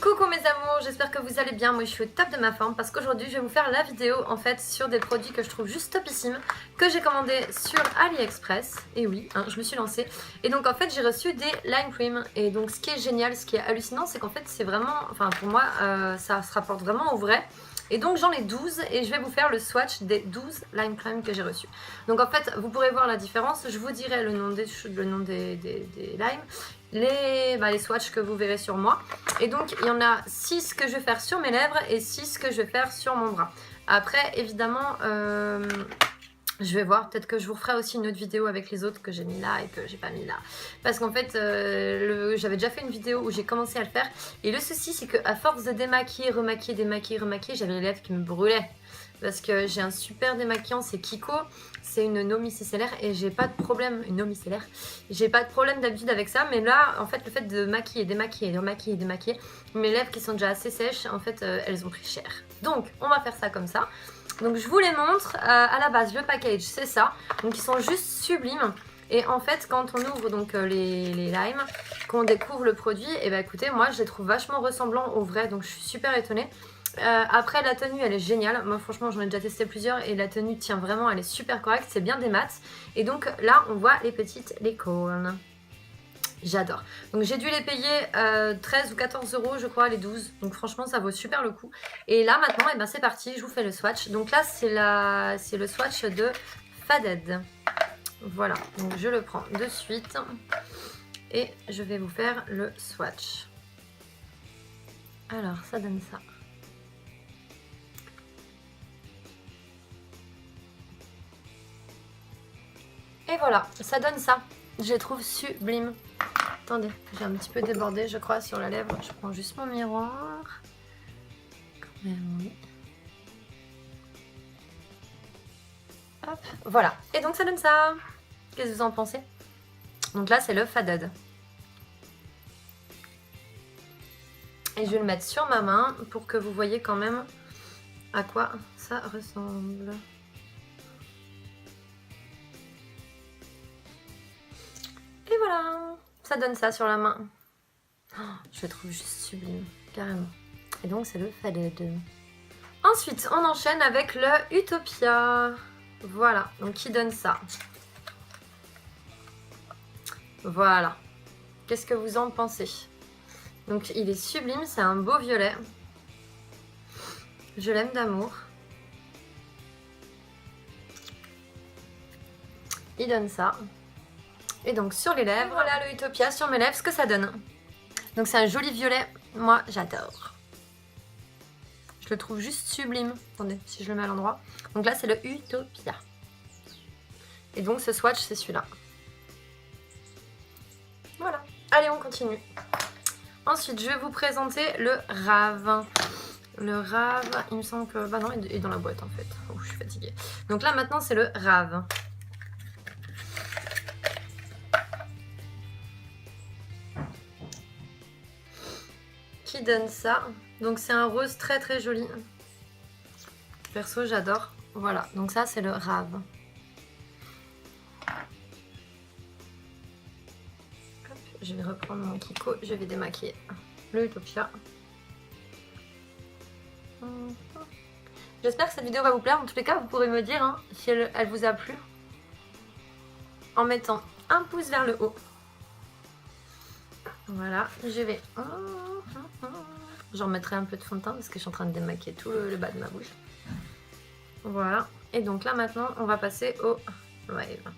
Coucou mes amours, j'espère que vous allez bien. Moi je suis au top de ma forme parce qu'aujourd'hui je vais vous faire la vidéo en fait sur des produits que je trouve juste topissimes, que j'ai commandé sur AliExpress. Et oui, hein, je me suis lancée. Et donc en fait j'ai reçu des Line Cream. Et donc ce qui est génial, ce qui est hallucinant, c'est qu'en fait c'est vraiment, enfin pour moi ça se rapporte vraiment au vrai. Et donc j'en ai 12 et je vais vous faire le swatch des 12 Line Cream que j'ai reçus. Donc en fait vous pourrez voir la différence, je vous dirai le nom des limes, les swatchs que vous verrez sur moi. Et donc il y en a 6 que je vais faire sur mes lèvres et 6 que je vais faire sur mon bras. Après évidemment je vais voir, peut-être que je vous referai aussi une autre vidéo avec les autres que j'ai mis là et que j'ai pas mis là. Parce qu'en fait, j'avais déjà fait une vidéo où j'ai commencé à le faire. Et le souci, c'est qu'à force de démaquiller, remaquiller, démaquiller, remaquiller, j'avais les lèvres qui me brûlaient. Parce que j'ai un super démaquillant, c'est Kiko. C'est une eau micellaire et j'ai pas de problème. Une eau micellaire. J'ai pas de problème d'habitude avec ça. Mais là, en fait, le fait de maquiller, démaquiller, remaquiller, démaquiller, mes lèvres qui sont déjà assez sèches, en fait, elles ont pris cher. Donc, on va faire ça comme ça. Donc je vous les montre, à la base le package c'est ça, donc ils sont juste sublimes. Et en fait quand on ouvre donc les limes, qu'on découvre le produit, et bah écoutez moi je les trouve vachement ressemblants au vrai, donc je suis super étonnée. Après la tenue elle est géniale, moi franchement j'en ai déjà testé plusieurs et la tenue tient vraiment, elle est super correcte, c'est bien des mats. Et donc là on voit les petites licornes. J'adore. Donc j'ai dû les payer 13 ou 14 euros je crois, les 12. Donc franchement ça vaut super le coup. Et là maintenant et ben, c'est parti, je vous fais le swatch. Donc là c'est le swatch de Faded. Voilà, donc je le prends de suite. Et je vais vous faire le swatch. Alors ça donne ça. Et voilà, ça donne ça. Je les trouve sublimes. Attendez, j'ai un petit peu débordé je crois sur la lèvre. Je prends juste mon miroir. Quand même, oui. Hop, voilà. Et donc ça donne ça. Qu'est-ce que vous en pensez? Donc là c'est le Faded. Et je vais le mettre sur ma main pour que vous voyez quand même à quoi ça ressemble. Et voilà, ça donne ça sur la main. Oh, je le trouve juste sublime, carrément. Et donc c'est le Faded. Ensuite, on enchaîne avec le Utopia. Voilà, donc qui donne ça. Voilà. Qu'est-ce que vous en pensez? Donc il est sublime, c'est un beau violet. Je l'aime d'amour. Il donne ça. Et donc sur les lèvres, voilà le Utopia sur mes lèvres, ce que ça donne. Donc c'est un joli violet, moi j'adore. Je le trouve juste sublime. Attendez, si je le mets à l'endroit. Donc là c'est le Utopia. Et donc ce swatch c'est celui-là. Voilà. Allez on continue. Ensuite je vais vous présenter le Rave. Le Rave, il me semble que... Bah non, il est dans la boîte en fait. Oh, je suis fatiguée. Donc là maintenant c'est le Rave. Qui donne ça. Donc c'est un rose très très joli. Perso j'adore. Voilà, donc ça c'est le Rave. Hop, je vais reprendre mon Kiko, je vais démaquiller le Utopia. J'espère que cette vidéo va vous plaire. En tous les cas, vous pourrez me dire hein, si elle vous a plu en mettant un pouce vers le haut. Voilà, je vais... J'en remettrai un peu de fond de teint parce que je suis en train de démaquiller tout le bas de ma bouche. Voilà. Et donc là maintenant, on va passer au Wave.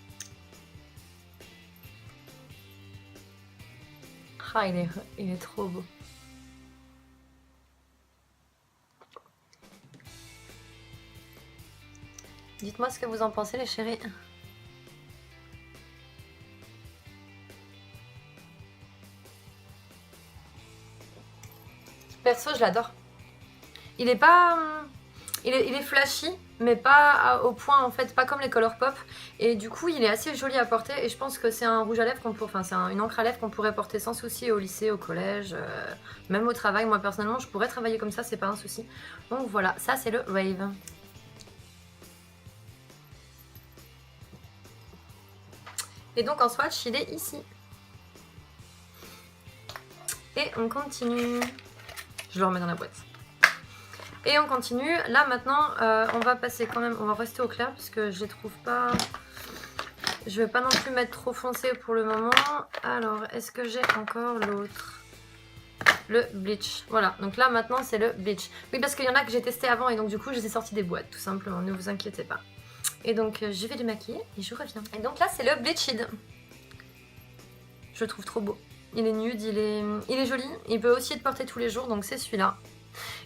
Ah, il est trop beau. Dites-moi ce que vous en pensez les chéris. Perso, je l'adore. Il est pas... il est flashy, mais pas au point en fait, pas comme les Colourpop. Et du coup, il est assez joli à porter. Et je pense que c'est un rouge à lèvres qu'on pourrait... Enfin, c'est une encre à lèvres qu'on pourrait porter sans souci au lycée, au collège, même au travail. Moi, personnellement, je pourrais travailler comme ça, c'est pas un souci. Donc voilà, ça c'est le Rave. Et donc en swatch, il est ici. Et on continue. Je le remets dans la boîte. Et on continue. Là maintenant, on va passer quand même, on va rester au clair parce que je les trouve pas... Je vais pas non plus mettre trop foncé pour le moment. Alors, est-ce que j'ai encore l'autre? Le bleach. Voilà, donc là maintenant c'est le bleach. Oui, parce qu'il y en a que j'ai testé avant et donc du coup je les ai sortis des boîtes, tout simplement, ne vous inquiétez pas. Et donc je vais démaquiller et je reviens. Et donc là c'est le Bleached. Je le trouve trop beau. Il est nude, il est joli. Il peut aussi être porté tous les jours, donc c'est celui-là.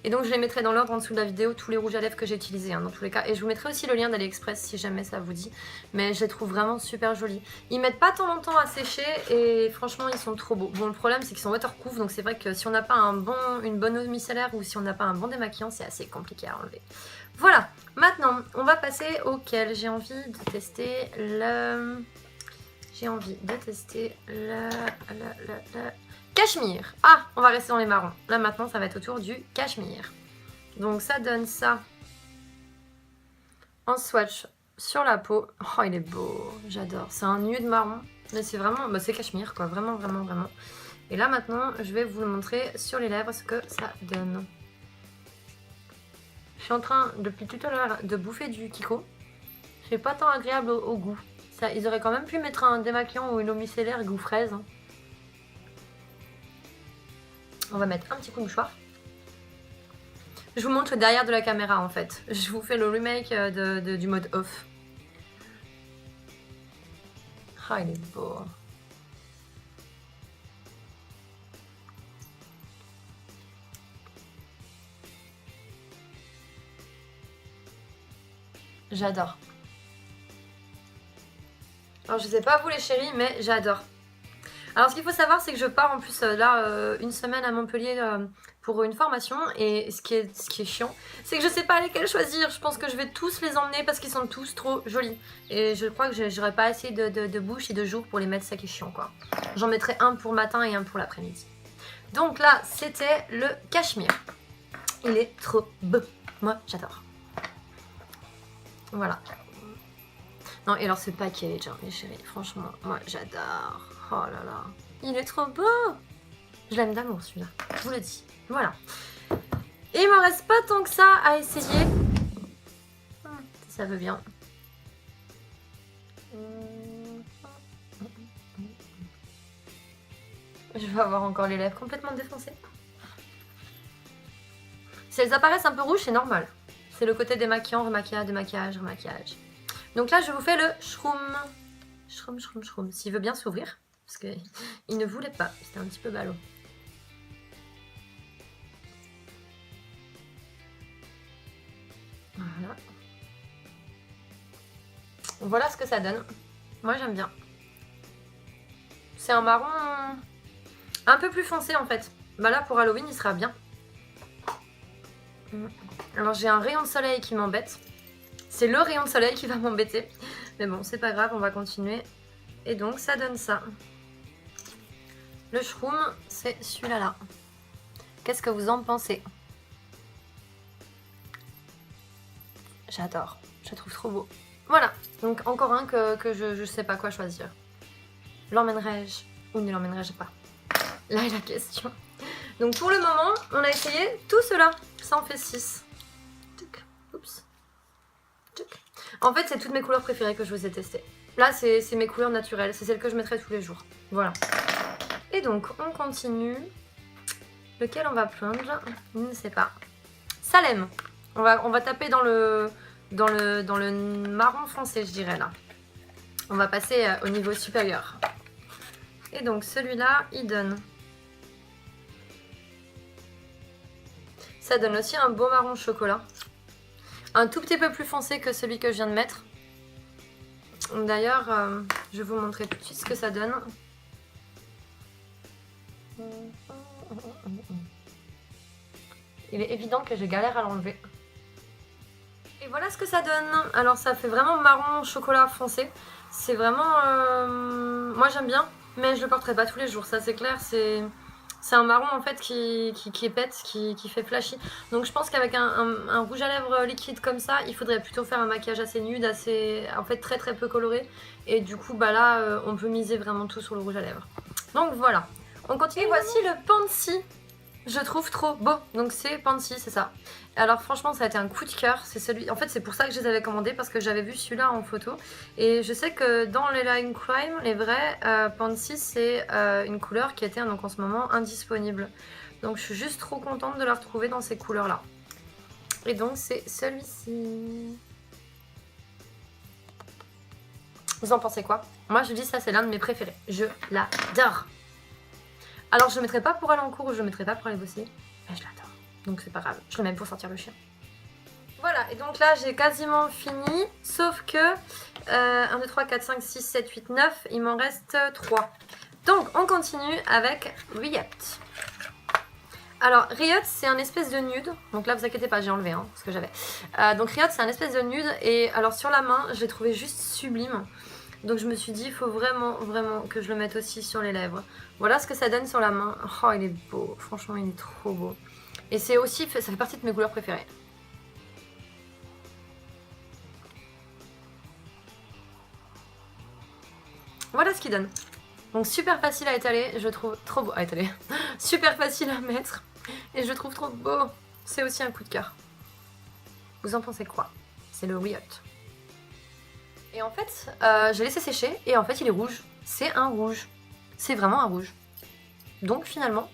Et donc je les mettrai dans l'ordre en dessous de la vidéo, tous les rouges à lèvres que j'ai utilisés dans tous les cas. Et je vous mettrai aussi le lien d'AliExpress si jamais ça vous dit. Mais je les trouve vraiment super jolis. Ils mettent pas tant longtemps à sécher et franchement ils sont trop beaux. Bon, le problème c'est qu'ils sont waterproof, donc c'est vrai que si on n'a pas une bonne eau micellaire ou si on n'a pas un bon démaquillant, c'est assez compliqué à enlever. Voilà, maintenant on va passer auquel j'ai envie de tester le... J'ai envie de tester le cachemire. Ah, on va rester dans les marrons. Là maintenant ça va être autour du cachemire. Donc ça donne ça en swatch sur la peau. Oh il est beau, j'adore. C'est un nude marron. Mais c'est vraiment, bah, c'est cachemire quoi, vraiment vraiment vraiment. Et là maintenant je vais vous le montrer sur les lèvres ce que ça donne. Je suis en train depuis tout à l'heure de bouffer du Kiko. C'est pas tant agréable au goût. Ça, ils auraient quand même pu mettre un démaquillant ou une eau micellaire goût fraise. On va mettre un petit coup de mouchoir. Je vous montre derrière de la caméra en fait. Je vous fais le remake du mode off. Ah, il est beau. J'adore. Alors je sais pas vous les chéris, mais j'adore. Alors ce qu'il faut savoir c'est que je pars en plus là une semaine à Montpellier pour une formation et ce qui est chiant c'est que je sais pas lesquels choisir. Je pense que je vais tous les emmener parce qu'ils sont tous trop jolis et je crois que j'aurais pas assez de bouche et de jours pour les mettre, ça qui est chiant quoi. J'en mettrai un pour matin et un pour l'après-midi. Donc là c'était le cachemire. Il est trop beau, moi j'adore. Voilà. Non et alors ce package hein, mes chéris, franchement moi j'adore. Oh là là, il est trop beau. Je l'aime d'amour celui-là, je vous le dis. Voilà. Et il me reste pas tant que ça à essayer. Si ça veut bien. Je vais avoir encore les lèvres complètement défoncées. Si elles apparaissent un peu rouges, c'est normal. C'est le côté démaquillant, remaquillage, démaquillage, remaquillage. Donc là, je vous fais le shroom. Shroom, shroom, shroom. S'il veut bien s'ouvrir. Parce qu'il ne voulait pas. C'était un petit peu ballot. Voilà. Voilà ce que ça donne. Moi, j'aime bien. C'est un marron un peu plus foncé en fait. Bah là, pour Halloween, il sera bien. Alors, j'ai un rayon de soleil qui m'embête. C'est le rayon de soleil qui va m'embêter. Mais bon, c'est pas grave, on va continuer. Et donc, ça donne ça. Le shroom, c'est celui-là là. Qu'est-ce que vous en pensez? J'adore. Je le trouve trop beau. Voilà. Donc, encore un que je sais pas quoi choisir. L'emmènerai-je ou ne l'emmènerai-je pas? Là est la question. Donc, pour le moment, on a essayé tout cela. Ça en fait 6. Oups. En fait, c'est toutes mes couleurs préférées que je vous ai testées. Là, c'est mes couleurs naturelles. C'est celles que je mettrai tous les jours. Voilà. Et donc, on continue. Lequel on va plonger? Je ne sais pas. Salem. On va taper dans le marron foncé, je dirais, là. On va passer au niveau supérieur. Et donc, celui-là, il donne... Ça donne aussi un beau marron chocolat. Un tout petit peu plus foncé que celui que je viens de mettre. D'ailleurs, je vais vous montrer tout de suite ce que ça donne. Il est évident que je galère à l'enlever. Et voilà ce que ça donne. Alors ça fait vraiment marron chocolat foncé. C'est vraiment... Moi j'aime bien, mais je le porterai pas tous les jours, ça c'est clair. C'est un marron en fait qui pète, qui fait flashy. Donc je pense qu'avec un rouge à lèvres liquide comme ça, il faudrait plutôt faire un maquillage assez nude, assez en fait très très peu coloré. Et du coup bah là on peut miser vraiment tout sur le rouge à lèvres. Donc voilà, on continue. Et voici le Pansy Je trouve trop beau. Donc c'est Pansy, c'est ça. Alors franchement ça a été un coup de cœur. C'est celui. En fait c'est pour ça que je les avais commandés parce que j'avais vu celui-là en photo. Et je sais que dans les Lime Crime, les vrais, Pansy c'est une couleur qui était donc en ce moment indisponible. Donc je suis juste trop contente de la retrouver dans ces couleurs là. Et donc c'est celui-ci. Vous en pensez quoi? Moi je dis ça c'est l'un de mes préférés. Je l'adore. Alors je le mettrai pas pour aller en cours ou je le mettrai pas pour aller bosser, mais je l'adore. Donc c'est pas grave, je le mets pour sortir le chien. Voilà, et donc là j'ai quasiment fini, sauf que 1, 2, 3, 4, 5, 6, 7, 8, 9, il m'en reste 3. Donc on continue avec Riot. Alors Riot c'est un espèce de nude, donc là vous inquiétez pas j'ai enlevé ce que j'avais. Donc Riot c'est un espèce de nude et alors sur la main je l'ai trouvé juste sublime. Donc je me suis dit il faut vraiment que je le mette aussi sur les lèvres. Voilà ce que ça donne sur la main. Oh il est beau, franchement il est trop beau. Et c'est aussi, ça fait partie de mes couleurs préférées. Voilà ce qu'il donne. Donc super facile à étaler, je trouve trop beau à étaler. Super facile à mettre et je trouve trop beau. C'est aussi un coup de cœur. Vous en pensez quoi? C'est le Riot. Et en fait, j'ai laissé sécher et en fait il est rouge. C'est un rouge. C'est vraiment un rouge. Donc finalement,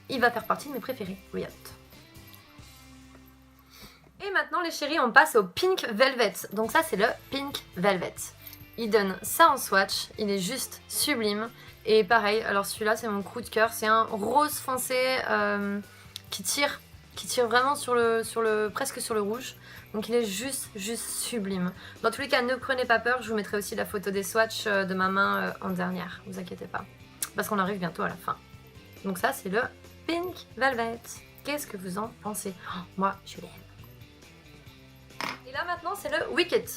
il va faire partie de mes préférés, Riot. Et maintenant les chéris, on passe au Pink Velvet. Donc ça c'est le Pink Velvet. Il donne ça en swatch, il est juste sublime. Et pareil, alors celui-là c'est mon coup de cœur. C'est un rose foncé qui tire vraiment presque sur le rouge. Donc il est juste sublime. Dans tous les cas, ne prenez pas peur, je vous mettrai aussi la photo des swatchs de ma main en dernière, vous inquiétez pas. Parce qu'on arrive bientôt à la fin. Donc ça c'est le Pink Velvet. Qu'est-ce que vous en pensez? Moi je l'aime. Et là maintenant c'est le Wicked.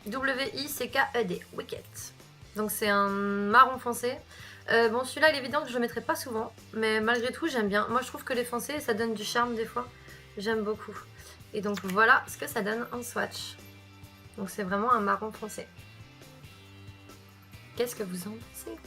W-I-C-K-E-D. Wicked. Donc c'est un marron foncé. Bon celui-là il est évident que je le mettrai pas souvent. Mais malgré tout j'aime bien. Moi je trouve que les foncés ça donne du charme des fois. J'aime beaucoup. Et donc voilà ce que ça donne en swatch. Donc c'est vraiment un marron foncé. Qu'est-ce que vous en pensez?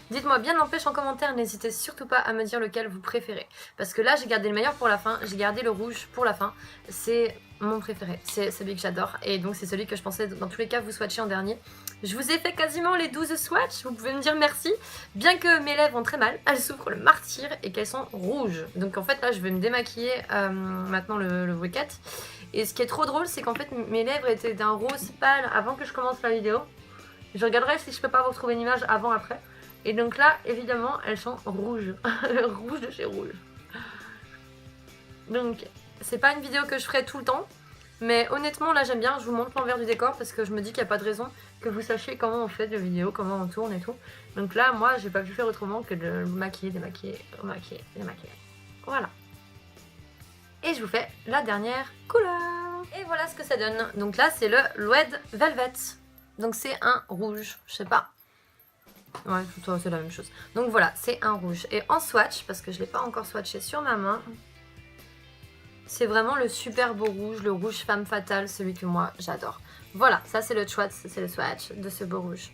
Dites-moi bien n'empêche en commentaire, n'hésitez surtout pas à me dire lequel vous préférez. Parce que là j'ai gardé le meilleur pour la fin, j'ai gardé le rouge pour la fin. C'est mon préféré, c'est celui que j'adore. Et donc c'est celui que je pensais dans tous les cas vous swatcher en dernier. Je vous ai fait quasiment les 12 swatchs, vous pouvez me dire merci. Bien que mes lèvres ont très mal, elles souffrent le martyre et qu'elles sont rouges. Donc en fait là je vais me démaquiller maintenant le Wicked. Et ce qui est trop drôle c'est qu'en fait mes lèvres étaient d'un rose pâle avant que je commence la vidéo. Je regarderai si je peux pas vous retrouver une image avant-après. Et donc là, évidemment, elles sont rouges. Rouge de chez rouge. Donc, c'est pas une vidéo que je ferai tout le temps. Mais honnêtement, là, j'aime bien. Je vous montre l'envers du décor parce que je me dis qu'il n'y a pas de raison que vous sachiez comment on fait des vidéos, comment on tourne et tout. Donc là, moi, j'ai pas pu faire autrement que de maquiller, démaquiller, remaquiller, démaquiller. Voilà. Et je vous fais la dernière couleur. Et voilà ce que ça donne. Donc là, c'est le Red Velvet. Donc c'est un rouge. Je sais pas. Ouais, c'est la même chose. Donc voilà, c'est un rouge. Et en swatch, parce que je ne l'ai pas encore swatché sur ma main, c'est vraiment le super beau rouge, le rouge femme fatale, celui que moi j'adore. Voilà, ça c'est le swatch de ce beau rouge.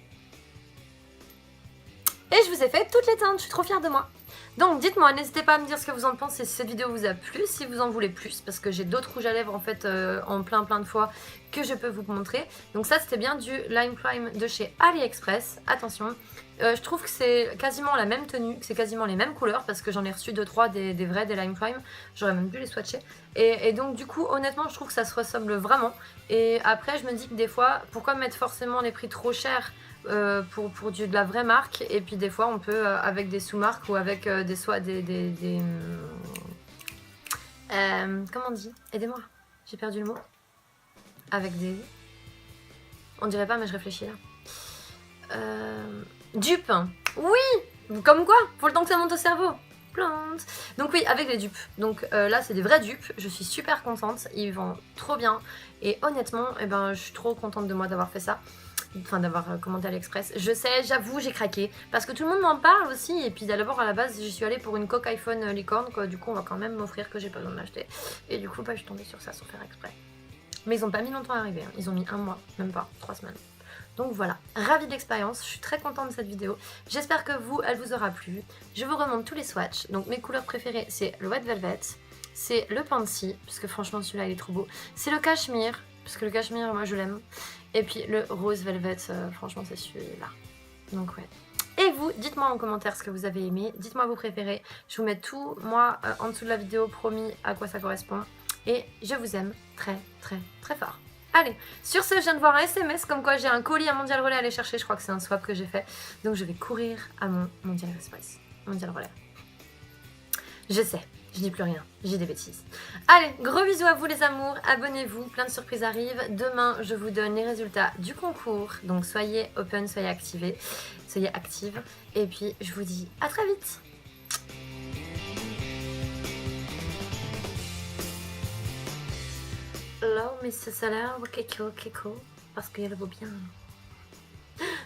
Et je vous ai fait toutes les teintes, je suis trop fière de moi. Donc dites-moi, n'hésitez pas à me dire ce que vous en pensez, si cette vidéo vous a plu, si vous en voulez plus, parce que j'ai d'autres rouges à lèvres en fait en plein de fois que je peux vous montrer. Donc ça c'était bien du Lime Crime de chez AliExpress, attention. Je trouve que c'est quasiment la même tenue, que c'est quasiment les mêmes couleurs, parce que j'en ai reçu 2-3 des vrais, des Lime Crime, j'aurais même pu les swatcher. Et donc du coup honnêtement je trouve que ça se ressemble vraiment. Et après je me dis que des fois, pourquoi mettre forcément les prix trop chers pour de la vraie marque, et puis des fois on peut avec des sous-marques ou avec comment on dit? Aidez-moi, j'ai perdu le mot. Avec des... On dirait pas mais je réfléchis là. Dupes. Oui, comme quoi, faut le temps que ça monte au cerveau. Plante. Donc oui, avec les dupes. Donc là c'est des vrais dupes, je suis super contente, ils vendent trop bien. Et honnêtement, eh ben, je suis trop contente de moi d'avoir fait ça. Enfin d'avoir commandé AliExpress. Je sais, j'avoue, j'ai craqué. Parce que tout le monde m'en parle aussi. Et puis d'abord à la base, j'y suis allée pour une coque iPhone licorne, quoi. Du coup, on va quand même m'offrir que j'ai pas besoin de l'acheter. Et du coup, bah, je suis tombée sur ça sans faire exprès. Mais ils ont pas mis longtemps à arriver. Hein. Ils ont mis 1 mois, même pas, 3 semaines. Donc voilà, ravie de l'expérience, je suis très contente de cette vidéo. J'espère que vous, elle vous aura plu. Je vous remonte tous les swatchs. Donc mes couleurs préférées, c'est le Wet Velvet, c'est le Pansy, parce que franchement celui-là il est trop beau. C'est le Cachemire, parce que le Cachemire, moi je l'aime. Et puis le Rose Velvet, franchement c'est celui-là. Donc ouais. Et vous, dites-moi en commentaire ce que vous avez aimé, dites-moi vos préférés. Je vous mets tout, moi, en dessous de la vidéo, promis à quoi ça correspond. Et je vous aime très très très fort. Allez, sur ce, je viens de voir un SMS comme quoi j'ai un colis à Mondial Relais à aller chercher. Je crois que c'est un swap que j'ai fait. Donc je vais courir à mon Mondial Express. Mondial Relais. Je sais, je dis plus rien, j'ai des bêtises. Allez, gros bisous à vous les amours, abonnez-vous, plein de surprises arrivent. Demain, je vous donne les résultats du concours. Donc soyez open, soyez activés, soyez actives. Et puis, je vous dis à très vite. Hello, Mr. Salaire, Keko, parce qu'elle vaut bien.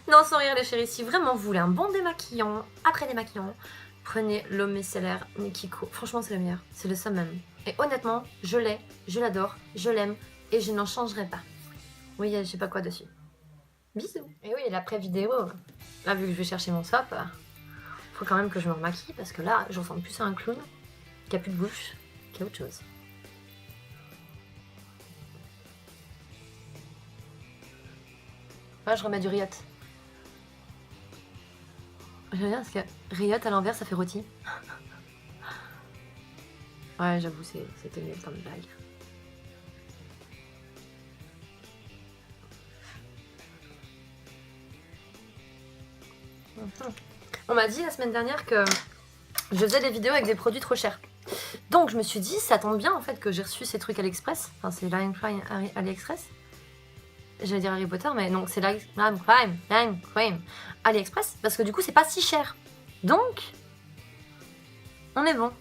Non, sans rire les chéris, si vraiment vous voulez un bon démaquillant, après démaquillant, prenez l'eau micellaire Nikiko. Franchement, c'est le meilleur, c'est le summum. Et honnêtement, je l'ai, je l'adore, je l'aime et je n'en changerai pas. Oui, je sais pas quoi dessus. Bisous. Et oui, l'après-vidéo, là, vu que je vais chercher mon swap, faut quand même que je me remaquille parce que là, je ressemble plus à un clown qui a plus de bouche qu'à autre chose. Là, je remets du Riot. J'aime bien parce que Riot à l'envers, ça fait rôti. Ouais, j'avoue, c'était nul comme blague. On m'a dit la semaine dernière que je faisais des vidéos avec des produits trop chers. Donc je me suis dit, ça tombe bien en fait que j'ai reçu ces trucs AliExpress. Enfin, c'est Lion Crime AliExpress. J'allais dire Harry Potter, mais non, c'est Lion Crime AliExpress. Parce que du coup, c'est pas si cher. Donc, on est bon.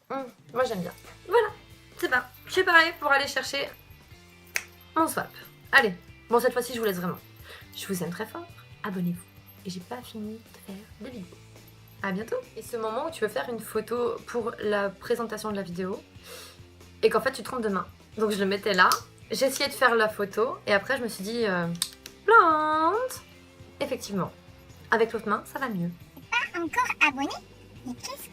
Moi, j'aime bien. Voilà, c'est pas. Je suis pareil pour aller chercher mon swap. Allez, bon, cette fois-ci, je vous laisse vraiment. Je vous aime très fort. Abonnez-vous. Et j'ai pas fini de faire des vidéos. À bientôt. Et ce moment où tu veux faire une photo pour la présentation de la vidéo et qu'en fait tu te trompes de main. Donc je le mettais là, j'ai essayé de faire la photo et après je me suis dit plante. Effectivement, avec l'autre main ça va mieux. Pas encore abonné? Mais qu'est-ce